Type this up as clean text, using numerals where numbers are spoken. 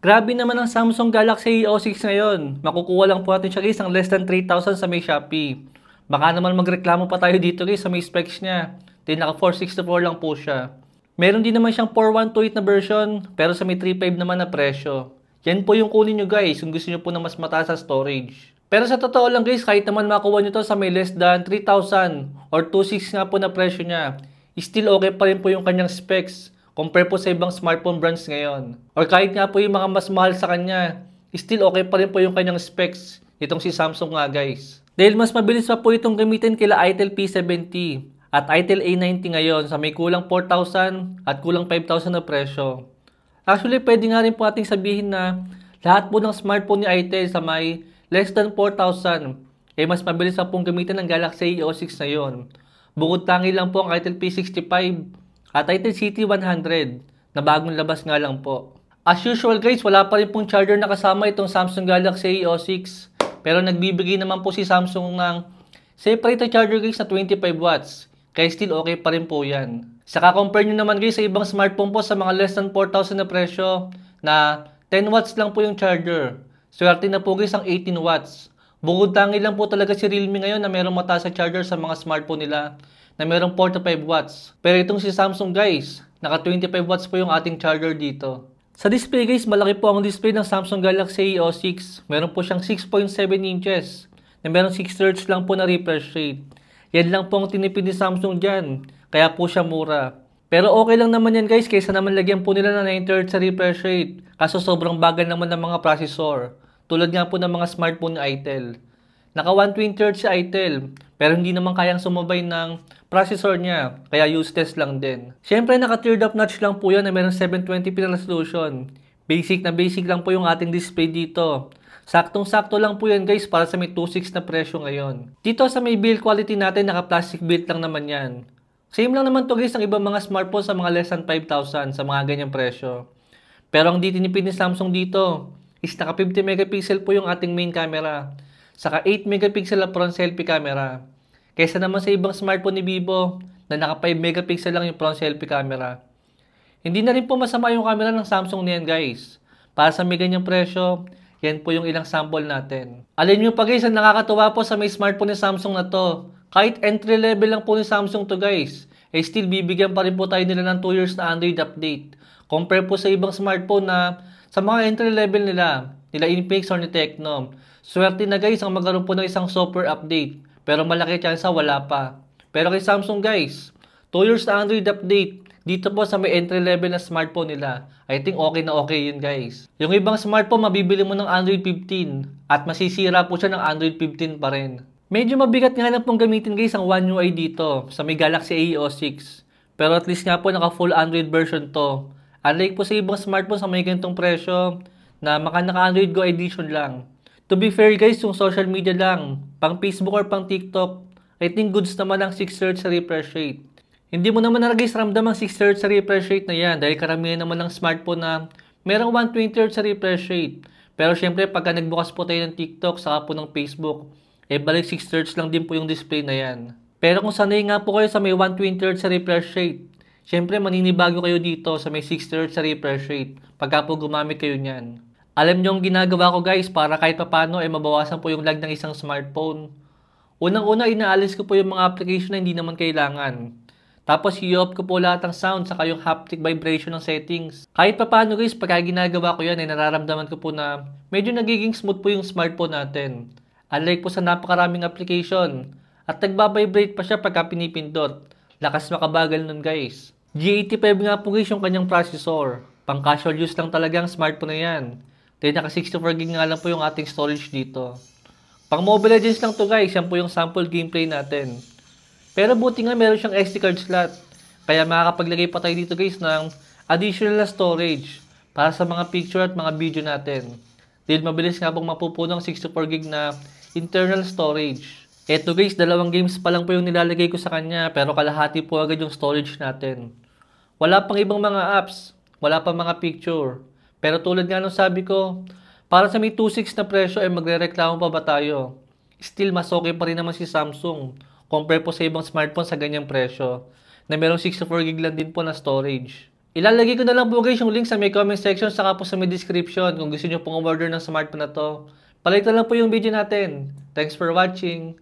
Grabe naman ang Samsung Galaxy A06 ngayon. Makukuha lang po natin siya guys ng less than 3,000 sa may Shopee. Baka naman magreklamo pa tayo dito guys sa may specs niya. Then naka 464 lang po siya. Meron din naman siyang 4128 na version pero sa may 35 naman na presyo. Yan po yung kunin nyo guys kung gusto nyo po na mas mataas sa storage. Pero sa totoo lang guys, kahit naman makuha nyo to sa may less than 3,000 or 2,600 nga po na presyo niya, still okay pa rin po yung kanyang specs compare po sa ibang smartphone brands ngayon. Or kahit nga po yung mga mas mahal sa kanya, still okay pa rin po yung kanyang specs itong si Samsung nga guys. Dahil mas mabilis pa po itong gamitin kila Itel P70 at Itel A90 ngayon sa may kulang 4,000 at kulang 5,000 na presyo. Actually, pwede nga rin po ating sabihin na lahat po ng smartphone ni Itel sa may less than 4,000 mas mabilis pa pong gamitin ng Galaxy A06 ngayon. Bukod tangi lang po ang Itel P65 at Itel CT100 na bagong labas nga lang po. As usual guys, wala pa rin pong charger na kasama itong Samsung Galaxy A06. Pero nagbibigay naman po si Samsung ng separate charger guys na 25 watts. Kaya still okay pa rin po yan. Saka compare nyo naman guys sa ibang smartphone po sa mga less than 4,000 na presyo na 10 watts lang po yung charger. Swerte na po guys ang 18 watts. Bukod tangi lang po talaga si Realme ngayon na mayroong mataas sa charger sa mga smartphone nila na mayroong 4 to 5 watts. Pero itong si Samsung guys, naka 25 watts po yung ating charger dito. Sa display guys, malaki po ang display ng Samsung Galaxy A06. Meron po siyang 6.7 inches na meron 6 Hz lang po na refresh rate. Yan lang po ang tinipid ni Samsung dyan, kaya po siya mura. Pero okay lang naman yan guys, kaysa naman lagyan po nila ng 9 Hz sa refresh rate. Kaso sobrang bagal naman ng mga processor. Tulad nga po ng mga smartphone ni Itel. Naka 120 Hz si Itel, pero hindi naman kayang sumabay ng processor niya, kaya useless lang din. Siyempre, naka teared up notch lang po yan na meron 720p na resolution. Basic na basic lang po yung ating display dito. Saktong-sakto lang po yan guys para sa may 2.6 na presyo ngayon. Dito sa may build quality natin, naka plastic build lang naman yan. Same lang naman to guys ng ibang mga smartphone sa mga less than 5,000 sa mga ganyang presyo. Pero ang tinipid ni Samsung dito is naka 50 megapixel po yung ating main camera. Saka 8 megapixel na front selfie camera. Kaysa naman sa ibang smartphone ni Vivo na naka 5 megapixel lang yung front selfie camera. Hindi na rin po masama yung camera ng Samsung niyan guys. Para sa may ganyang presyo, yan po yung ilang sample natin. Alin nyo pa guys, ang nakakatuwa po sa may smartphone ni Samsung na to. Kahit entry level lang po ni Samsung to guys, still bibigyan pa rin po tayo nila ng 2 years na Android update. Compare po sa ibang smartphone na sa mga entry level nila Infinix or ni Tecno. Swerte na guys ang magkaroon po ng isang software update. Pero malaki chance wala pa. Pero kay Samsung guys, 2 years na Android update. Dito po sa may entry level na smartphone nila. I think okay na okay yun guys. Yung ibang smartphone mabibili mo ng Android 15. At masisira po siya ng Android 15 pa rin. Medyo mabigat nga lang pong gamitin guys ang One UI dito sa may Galaxy A06. Pero at least nga po naka full Android version to. Unlike po sa ibang smartphone sa may ganitong presyo na naka Android Go edition lang. To be fair guys, yung social media lang, pang Facebook or pang TikTok, I think goods naman ang 6 Hz sa refresh rate. Hindi mo naman na guys ramdam ang 6 Hz sa refresh rate na yan dahil karamihan naman ng smartphone na merong 120 Hz sa refresh rate. Pero syempre pagka nagbukas po tayo ng TikTok saka po ng Facebook, balik 6 Hz lang din po yung display na yan. Pero kung sanay nga po kayo sa may 120 Hz sa refresh rate, syempre maninibago kayo dito sa may 6 Hz sa refresh rate pagka po gumamit kayo niyan. Alam nyo ang ginagawa ko guys para kahit papano mabawasan po yung lag ng isang smartphone. Unang-una inaalis ko po yung mga application na hindi naman kailangan. Tapos i-off ko po lahat ng sound saka yung haptic vibration ng settings. Kahit papano guys pagka ginagawa ko yan nararamdaman ko po na medyo nagiging smooth po yung smartphone natin. Unlike po sa napakaraming application. At nagbabibrate pa siya pagka pinipindot. Lakas makabagal nun guys. G85 nga po guys yung kanyang processor. Pang casual use lang talaga ang smartphone na yan. Then naka 64GB nga lang po yung ating storage dito. Pang Mobile Legends lang to guys, yan po yung sample gameplay natin. Pero buti nga meron siyang SD card slot. Kaya makakapaglagay pa tayo dito guys ng additional na storage para sa mga picture at mga video natin. Dahil mabilis nga pong mapupuno ang 64GB na internal storage. Eto guys, 2 games pa lang po yung nilalagay ko sa kanya pero kalahati po agad yung storage natin. Wala pang ibang mga apps, wala pang mga picture. Pero tulad nga nung sabi ko, para sa may 2.6 na presyo magrereklamo pa ba tayo? Still mas okay pa rin naman si Samsung compare po sa ibang smartphone sa ganyang presyo na merong 64GB lang din po na storage. Ilalagay ko na lang po guys yung link sa may comment section saka po sa may description kung gusto nyo pong order ng smartphone na to. Palike na lang po yung video natin. Thanks for watching!